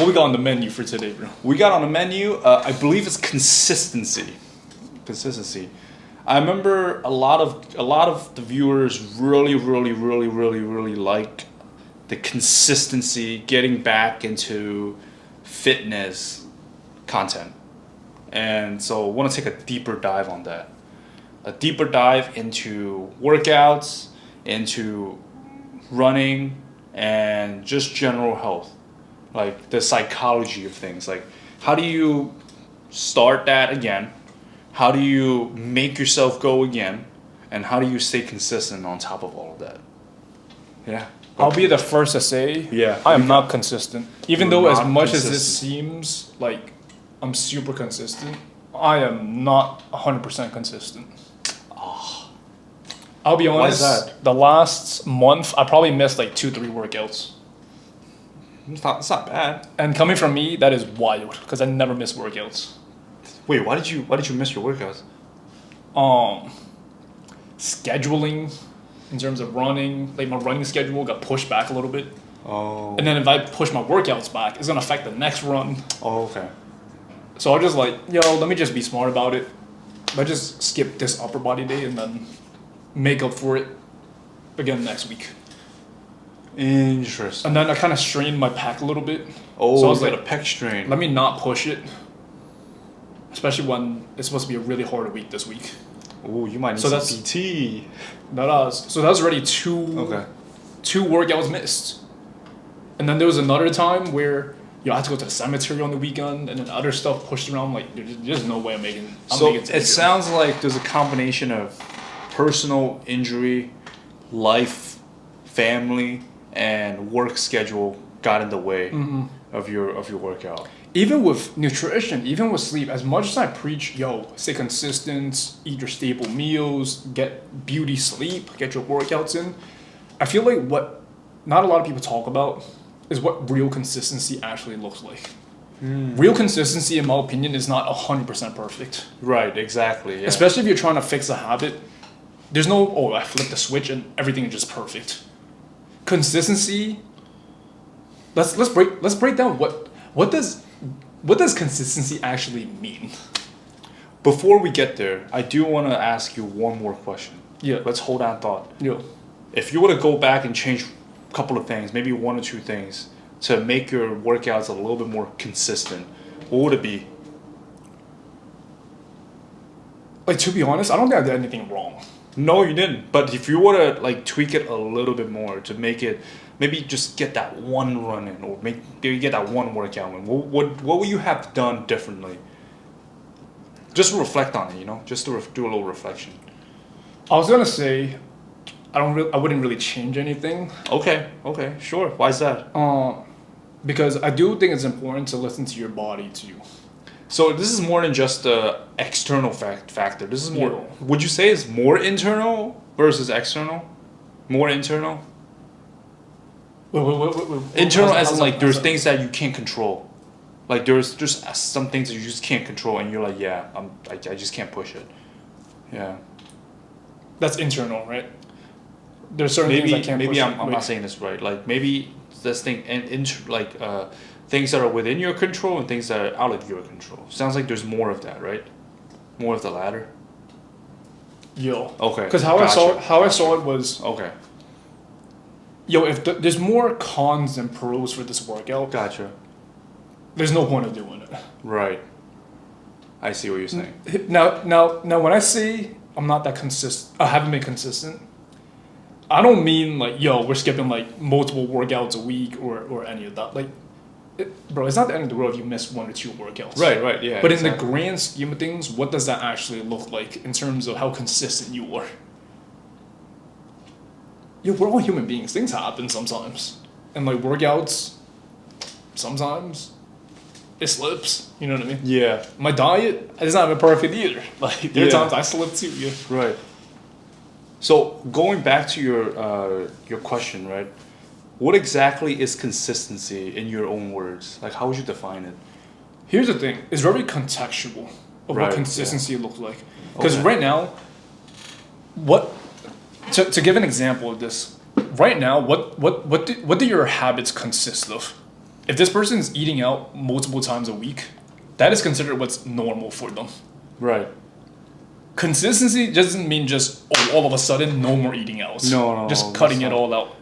What we got on the menu for today, bro? We got on the menu, I believe it's consistency. Consistency. I remember a lot of the viewers really like the consistency, getting back into fitness content. And so I want to take a deeper dive on that. A deeper dive into workouts, into running, and just general health. Like the psychology of things. Like, how do you start that again? How do you make yourself go again? And how do you stay consistent on top of all of that? Yeah. I'll be the first to say, Yeah. I am not consistent. Even You're though as not much as this consistent. seems like I'm super consistent, I am not 100% consistent. I'll be honest. Why is that? The last month, I probably missed like 2-3 workouts. It's not bad. And coming from me, that is wild because I never miss workouts. Wait, why did you miss your workouts? Scheduling in terms of running, like my running schedule got pushed back a little bit. Oh. And then if I push my workouts back, it's gonna affect the next run. Oh, okay. So I was just like, yo, let me just be smart about it. I just skip this upper body day and then make up for it again next week. Interesting. And then I kind of strained my pec a little bit. Oh, so I was you like, got a pec strain. let me not push it. Especially when it's supposed to be a really hard week this week. Oh, you might need So some that's- PT. So that was already two workouts missed. And then there was another time where I had to go to the cemetery on the weekend, and then other stuff pushed around. Like there's no way I'm making. So making it sounds like there's a combination of personal injury, life, family, and work schedule got in the way of your workout. Even with nutrition, even with sleep, as much as I preach, stay consistent, eat your staple meals, get beauty sleep, get your workouts in, I feel like what not a lot of people talk about is what real consistency actually looks like. Real consistency, in my opinion, is not 100% perfect. Right, exactly. Yeah. Especially if you're trying to fix a habit. There's no, I flipped the switch and everything is just perfect. Consistency, let's break down what does consistency actually mean? Before we get there, I do want to ask you one more question. Yeah. Let's hold that thought. Yeah. If you were to go back and change a couple of things, maybe one or two things, to make your workouts a little bit more consistent, what would it be? Like, to be honest, I don't think I did anything wrong. No, you didn't. But if you were to like tweak it a little bit more to make it, maybe just get that one run in, or maybe get that one workout in, what would you have done differently? Just reflect on it, just to do a little reflection. I was gonna say, I wouldn't really change anything. Okay, sure. Why is that? Because I do think it's important to listen to your body too. So this is more than just the external factor. This is more. Yeah. Would you say it's more internal versus external? More internal. Internal, as in like there's things that you can't control. Like there's just some things that you just can't control, and you're like, yeah, I just can't push it. Yeah. That's internal, right? There's certain things I can't maybe push. I'm not saying this right. Like maybe this thing and things that are within your control and things that are out of your control. Sounds like there's more of that, right? More of the latter. Yo. Okay. Because Gotcha. how I saw it was, Okay. if there's more cons than pros for this workout, Gotcha. there's no point of doing it. Right. I see what you're saying. Now, when I say I'm not that consistent, I haven't been consistent, I don't mean like, we're skipping like multiple workouts a week or any of that. Like, bro, it's not the end of the world if you miss 1 or 2 workouts. Right, yeah. But exactly. in the grand scheme of things, what does that actually look like in terms of how consistent you are? We're all human beings. Things happen sometimes. And like workouts, sometimes it slips. You know what I mean? Yeah. My diet is not even perfect either. Like there are Yeah. times I slip too. Yeah. Right. So going back to your question, right? What exactly is consistency in your own words? Like, how would you define it? Here's the thing: it's very contextual of Right, what consistency looks like. Okay. Because right now, to give an example of this, right now, what do your habits consist of? if this person is eating out multiple times a week, that is considered what's normal for them. Right. Consistency doesn't mean just all of a sudden no more eating outs. No, just cutting that's it all out.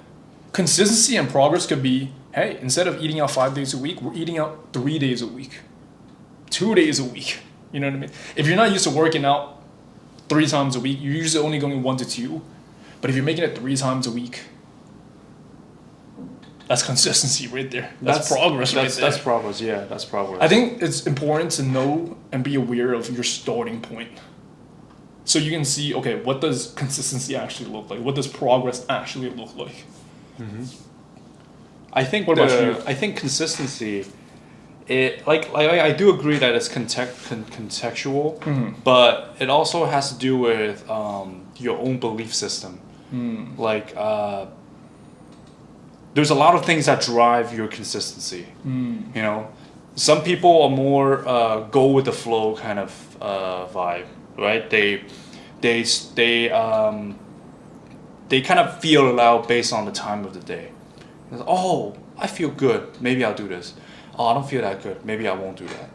Consistency and progress could be, hey, instead of eating out 5 days a week, we're eating out 3 days a week, 2 days a week. You know what I mean? If you're not used to working out 3 times a week, you're usually only going 1 to 2. But if you're making it 3 times a week, that's consistency right there. That's progress right there. That's progress. Yeah, that's progress. I think it's important to know and be aware of your starting point. So you can see, okay, what does consistency actually look like? What does progress actually look like? I think What about you? I think consistency, it like I do agree that it's contextual, but it also has to do with your own belief system. Like there's a lot of things that drive your consistency. You know, some people are more go with the flow kind of vibe, right? They kind of feel it out based on the time of the day. Oh, I feel good. Maybe I'll do this. Oh, I don't feel that good. Maybe I won't do that.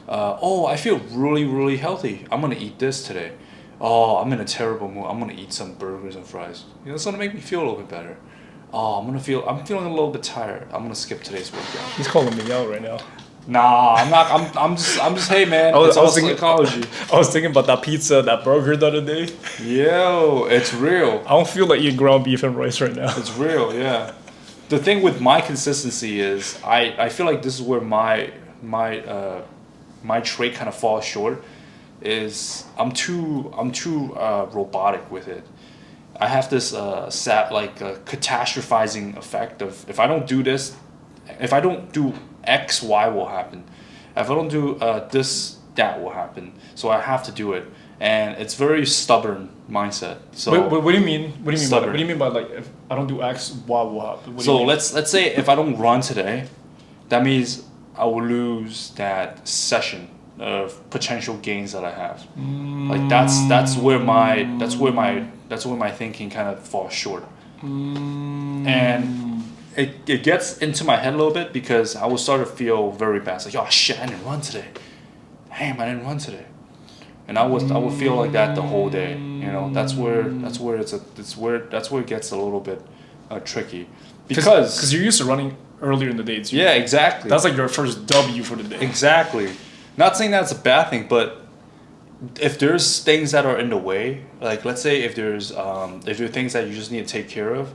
Oh, I feel really, really healthy. I'm gonna eat this today. Oh, I'm in a terrible mood. I'm gonna eat some burgers and fries. You know, it's gonna make me feel a little bit better. Oh, I'm feeling a little bit tired. I'm gonna skip today's workout. He's calling me out right now. Nah, I'm not. I'm just. Hey, man. I was It's all thinking- psychology. I was thinking about that pizza, that burger the other day. Yo, it's real. I don't feel like eating ground beef and rice right now. It's real, yeah. The thing with my consistency is I feel like this is where my trait kind of falls short. Is I'm too robotic with it. I have this catastrophizing effect of if I don't do this, if I don't do X, Y will happen. If I don't do this, that will happen. So I have to do it, and it's very stubborn mindset. So What do you mean? What do you mean by that? Stubborn. What do you mean by like if I don't do X, Y will happen? What do you So mean? let's say if I don't run today, that means I will lose that session of potential gains that I have. Like that's where my thinking kind of falls short. And it gets into my head a little bit because I will start to feel very bad. It's like, oh shit, I didn't run today. Damn, I didn't run today. And I would feel like that the whole day. You know, that's where it gets a little bit tricky. Because you're used to running earlier in the day too. yeah, exactly. That's like your first W for the day. Exactly. Not saying that's a bad thing, but if there's things that are in the way, like let's say if there are things that you just need to take care of,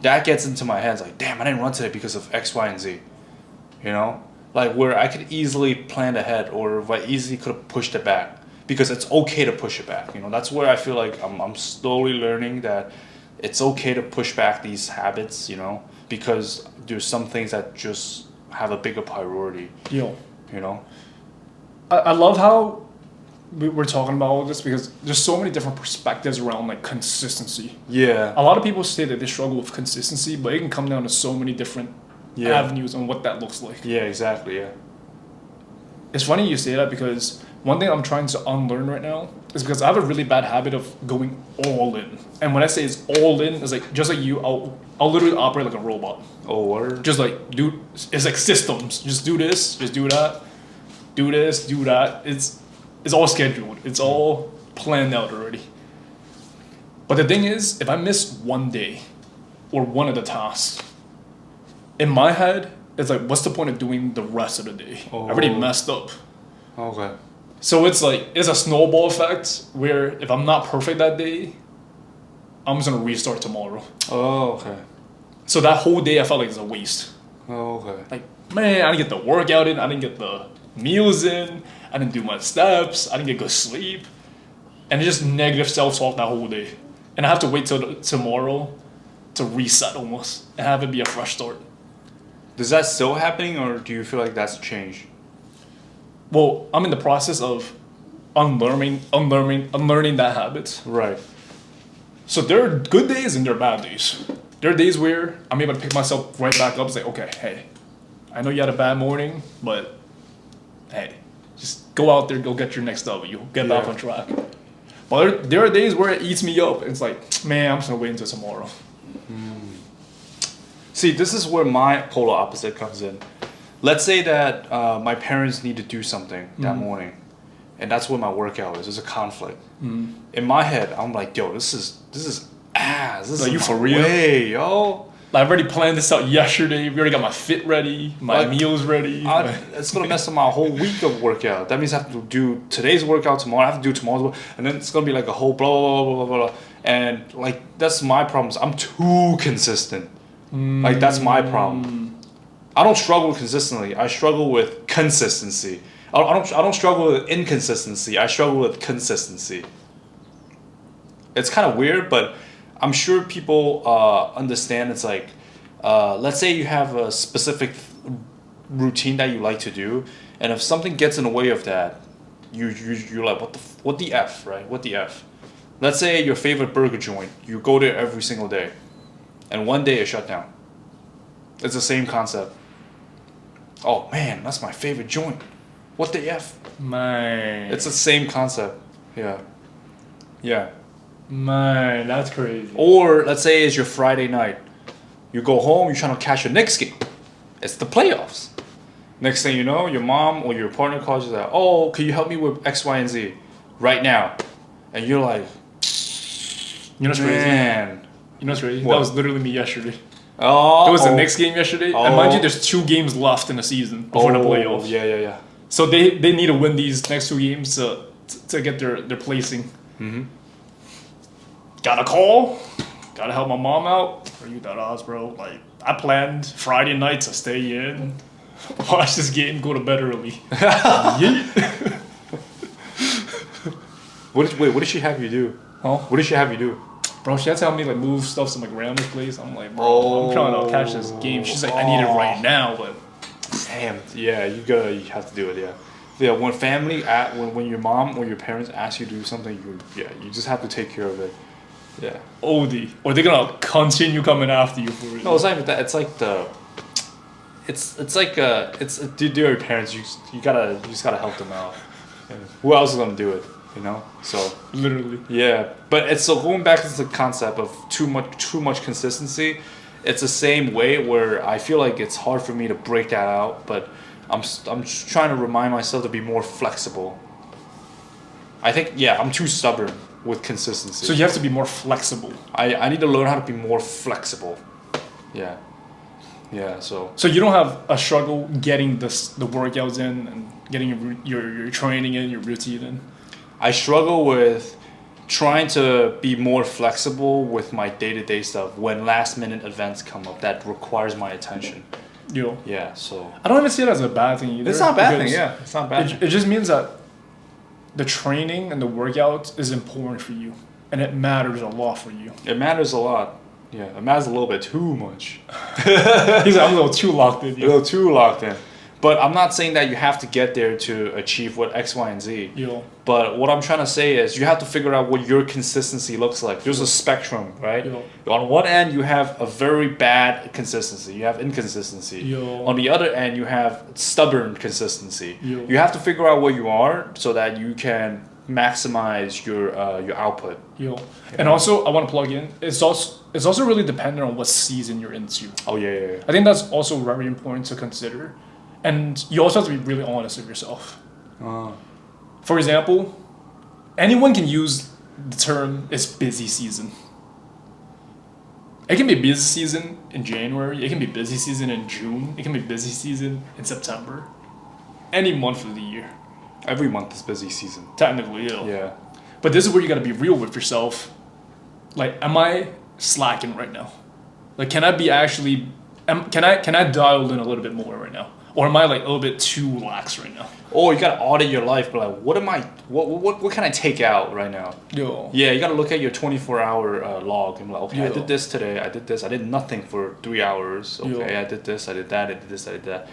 that gets into my head. It's like, damn, I didn't run today because of X, Y, and Z. You know, like where I could easily plan ahead, or if I easily could have pushed it back, because it's okay to push it back. You know, that's where I feel like I'm slowly learning that it's okay to push back these habits. You know, because there's some things that just have a bigger priority. Yo, You know. I love how we're talking about all this because there's so many different perspectives around like consistency. Yeah. A lot of people say that they struggle with consistency, but it can come down to so many different avenues on what that looks like. Yeah, exactly, yeah. It's funny you say that because one thing I'm trying to unlearn right now is because I have a really bad habit of going all in. And when I say it's all in, it's like just like you, I'll literally operate like a robot. Oh, word. Just like do it's like systems. Just do this, just do that, do this, do that. It's all scheduled. It's all planned out already. But the thing is, if I miss one day or one of the tasks, in my head, it's like, what's the point of doing the rest of the day? I already messed up. Okay. So it's like, it's a snowball effect where if I'm not perfect that day, I'm just gonna restart tomorrow. Oh, okay. So that whole day I felt like it's a waste. Oh, okay. Like, man, I didn't get the workout in, I didn't get the meals in, I didn't do my steps, I didn't get good sleep. And it's just negative self-talk that whole day. And I have to wait till tomorrow to reset almost and have it be a fresh start. Is that still happening, or do you feel like that's changed? Well, I'm in the process of unlearning that habit. Right. So there are good days and there are bad days. There are days where I'm able to pick myself right back up and say, okay, hey, I know you had a bad morning, but hey, just go out there, go get your next W, get back on track. But there are days where it eats me up. It's like, man, I'm just gonna wait until tomorrow. See, this is where my polar opposite comes in. let's say that my parents need to do something that morning, and that's what my workout is. There's a conflict. In my head, I'm like, yo, this is ass. This Like, is you my for real? way, yo. Like, I've already planned this out yesterday. We already got my fit ready, my Like, meals ready. It's gonna mess up my whole week of workout. That means I have to do today's workout tomorrow. I have to do tomorrow's work, and then it's gonna be like a whole blah blah blah blah blah. And like that's my problems. I'm too consistent. Like that's my problem. I don't struggle consistently. I struggle with consistency. I don't struggle with inconsistency. I struggle with consistency. It's kind of weird, but I'm sure people understand. It's like, let's say you have a specific routine that you like to do, and if something gets in the way of that, you're like, what the f, right? What the f? Let's say your favorite burger joint, you go there every single day, and one day it shut down. It's the same concept. Oh man, that's my favorite joint. What the f? Man. It's the same concept. Yeah. Yeah. Man, that's crazy. Or let's say it's your Friday night. You go home, you're trying to catch a Knicks game. It's the playoffs. Next thing you know, your mom or your partner calls you like, oh, can you help me with X, Y, and Z right now? And you're like, You know what's crazy? man. You know what's crazy? What? That was literally me yesterday. Oh, It was the Knicks game yesterday. Oh. And mind you, there's 2 games left in the season before the playoffs. Yeah. So they need to win these next 2 games to get their placing. Mm-hmm. Got a call. Gotta help my mom out. Are you that odds, bro? Like, I planned Friday night to stay in, watch this game, go to bed early. Yeet. What did she have you do? Huh? What did she have you do? Bro, she had to help me like move stuff to my grandma's place. I'm like, bro, I'm trying to catch this game. She's like, I need it right now, but Damn. Yeah, you have to do it. Yeah. Yeah. When when your mom or your parents ask you to do something, you just have to take care of it. Yeah. OD. Or they're gonna continue coming after you for it. No, it's not even that. It's like they're your parents. You just gotta help them out. And who else is gonna do it? You know. So Literally. yeah, but it's so going back to the concept of too much consistency. It's the same way where I feel like it's hard for me to break that out, but I'm just trying to remind myself to be more flexible. I think I'm too stubborn with consistency. So you have to be more flexible. I need to learn how to be more flexible. Yeah. Yeah, so So you don't have a struggle getting the workouts in and getting your training in, your routine in. I struggle with trying to be more flexible with my day-to-day stuff when last-minute events come up that requires my attention. You know. Yeah, so I don't even see it as a bad thing either. it's not a bad thing. because Yeah, it's not a bad. It just means that the training and the workout is important for you, and it matters a lot for you. It matters a lot. Yeah, it matters a little bit too much. He's like, I'm a little too locked in. A little too locked in. But I'm not saying that you have to get there to achieve what X, Y, and Z. You know. But what I'm trying to say is you have to figure out what your consistency looks like. There's a spectrum, right? Yeah. On one end, you have a very bad consistency. You have inconsistency. Yeah. On the other end, you have stubborn consistency. Yeah. You have to figure out where you are so that you can maximize your output. You know. And also, I want to plug in. It's also really dependent on what season you're into. Oh yeah. I think that's also very important to consider. And you also have to be really honest with yourself. For example, anyone can use the term "it's busy season." It can be busy season in January. It can be busy season in June. It can be busy season in September. Any month of the year, Every month is busy season. technically, you know. Yeah. But this is where you gotta be real with yourself. Like, am I slacking right now? Like, can I be actually? Can I dial in a little bit more right now? Or am I like a little bit too lax right now? Or you gotta audit your life, but like, what can I take out right now? Yo. Yeah, you gotta look at your 24-hour log and be like, okay, I Yeah. did this today, I did this, I did nothing for 3 hours. Okay, Yeah. I did this, I did that, I did this, I did that.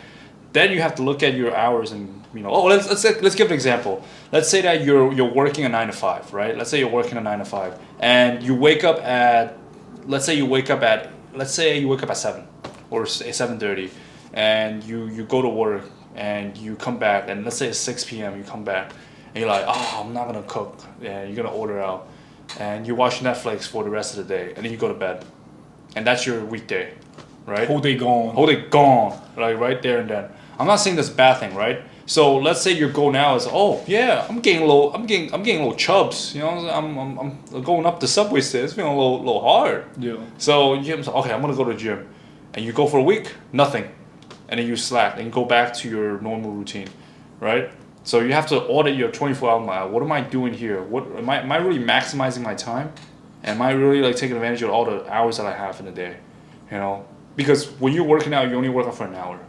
Then you have to look at your hours and let's give an example. Let's say that you're working a 9 to 5, right? Let's say you're working a 9 to 5, and you wake up at, let's say you wake up at 7 or 7:30, and you go to work and you come back, and let's say it's 6 p.m. you come back and you're like, oh, I'm not gonna cook, and you're gonna order out, and you watch Netflix for the rest of the day, and then you go to bed, and that's your weekday, right? Whole day gone. Hold it gone, like right there and then. I'm not saying that's a bad thing, right? So let's say your goal now is, oh yeah, I'm getting little chubs. You know, I'm going up the subway stairs, it's feeling a little hard. Yeah. So you say, okay, I'm gonna go to the gym, and you go for a week, nothing, and then you slack and you go back to your normal routine, right? So you have to audit your 24-hour mile. What am I doing here? What am I really maximizing my time? Am I really like taking advantage of all the hours that I have in a day? You know, because when you're working out, you only work out for an hour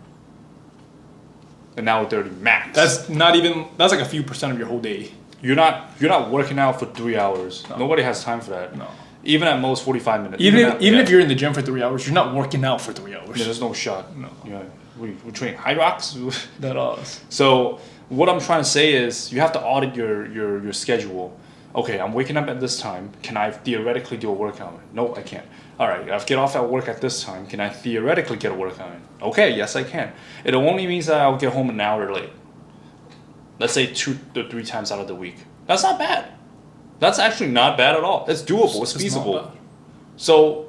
30 max. That's not even. That's like a few % of your whole day. You're not working out for 3 hours. No. Nobody has time for that. No. Even at most 45 minutes. Even at- if you're in the gym for 3 hours, you're not working out for 3 hours. yeah, there's no shot. No. Yeah, we train high rocks. That is. So what I'm trying to say is you have to audit your schedule. Okay, I'm waking up at this time. Can I theoretically do a workout? No, I can't. All right, I've get off at work at this time. Can I theoretically get a workout in? Okay, yes, I can. It only means that I'll get home an hour late. Let's say 2 to 3 times out of the week. That's not bad. That's actually not bad at all. It's doable. It's not feasible. bad. So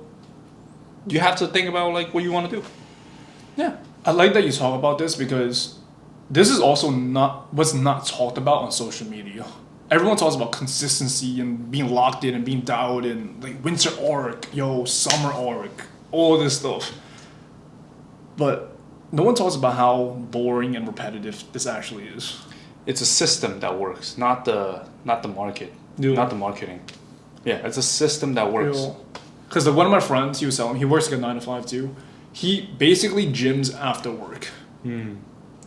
you have to think about like what you want to do. Yeah. I like that you talk about this because this is also not what's not talked about on social media. Everyone talks about consistency and being locked in and being dialed in, like winter arc, summer arc, all this stuff. But no one talks about how boring and repetitive this actually is. It's a system that works, not the market, Yeah. not the marketing. Yeah, it's a system that works. Because one of my friends, he was telling me, he works like a 9 to 5 too. He basically gyms after work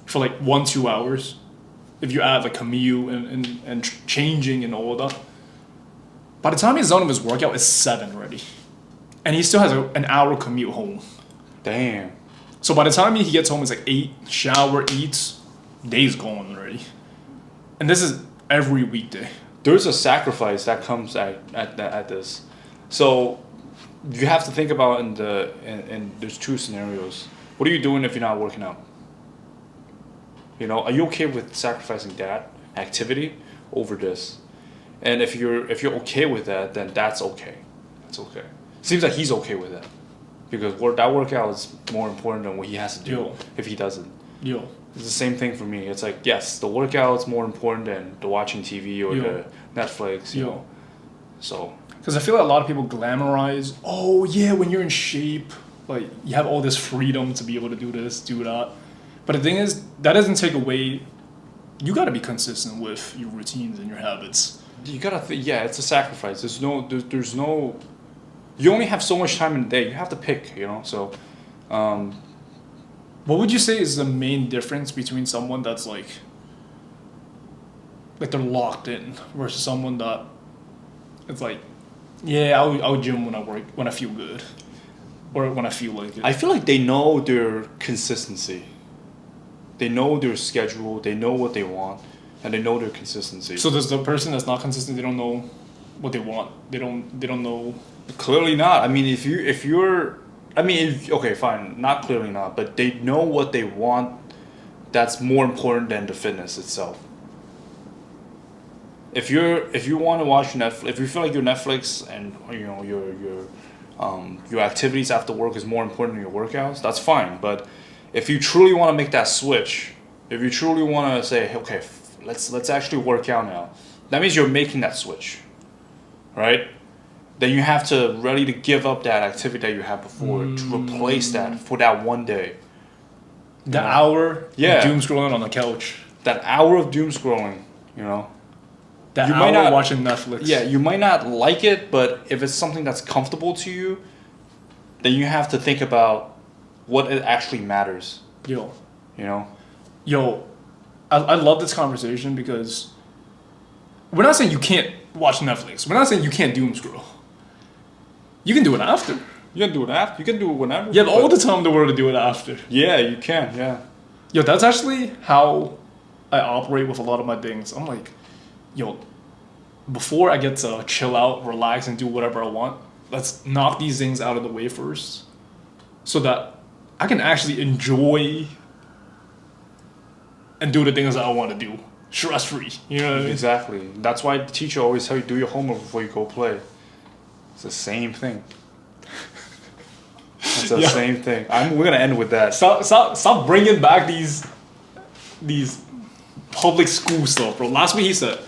for like 1-2 hours. If you add like commute and changing and all that. By the time he's done with his workout, it's 7 already. And he still has an hour commute home. Damn. So by the time he gets home, it's like 8, shower, eats, day's gone already. And this is every weekday. There's a sacrifice that comes at this. So you have to think about in there's 2 scenarios. What are you doing if you're not working out? You know, are you okay with sacrificing that activity over this? And if you're okay with that, then that's okay. That's okay. Seems like he's okay with that because that workout is more important than what he has to do Yo. if he doesn't. Yo. It's the same thing for me. It's like, yes, the workout's more important than the watching TV or Yo. the Netflix. You Yo. know? So Because I feel like a lot of people glamorize, oh yeah, when you're in shape, like you have all this freedom to be able to do this, do that. But the thing is, that doesn't take away, you gotta be consistent with your routines and your habits. you gotta yeah, it's a sacrifice. There's no you only have so much time in the day. You have to pick, you know. So What would you say is the main difference between someone that's like they're locked in versus someone that it's like, yeah, I'll gym when I feel good, or when I feel like it. I feel like they know their consistency. They know their schedule. They know what they want, and they know their consistency. So there's the person that's not consistent. They don't know what they want. They don't know. Clearly not. I mean, if you're, I mean, okay, fine, not clearly not, but they know what they want. That's more important than the fitness itself. If you want to watch Netflix, if you feel like your Netflix and you know your activities after work is more important than your workouts, that's fine. But if you truly want to make that switch, if you truly want to say, okay, let's actually work out now, that means you're making that switch, right? Then you have to ready to give up that activity that you had before to replace that for that one day. The hour Yeah. of doom scrolling on the couch. That hour of doom scrolling, you know. That You hour might not- watching Netflix. Yeah, you might not like it, but if it's something that's comfortable to you, then you have to think about what it actually matters, Yo, you know? I love this conversation because we're not saying you can't watch Netflix. We're not saying you can't doom scroll. You can do it after. You can do it after, you can do it whenever. You have all but- the time in the world to do it after. Yeah, you can, yeah. Yo, that's actually how I operate with a lot of my things. I'm like, yo, before I get to chill out, relax, and do whatever I want, let's knock these things out of the way first so that I can actually enjoy and do the things that I want to do. Stress free. You know what I mean? Exactly. That's why the teacher always tell you do your homework before you go play. It's the same thing. It's the Yeah. same thing. We're gonna end with that. Stop bringing back these these public school stuff, bro. Last week he said,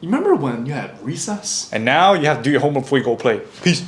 "You remember when you had recess?" And now you have to do your homework before you go play. Peace.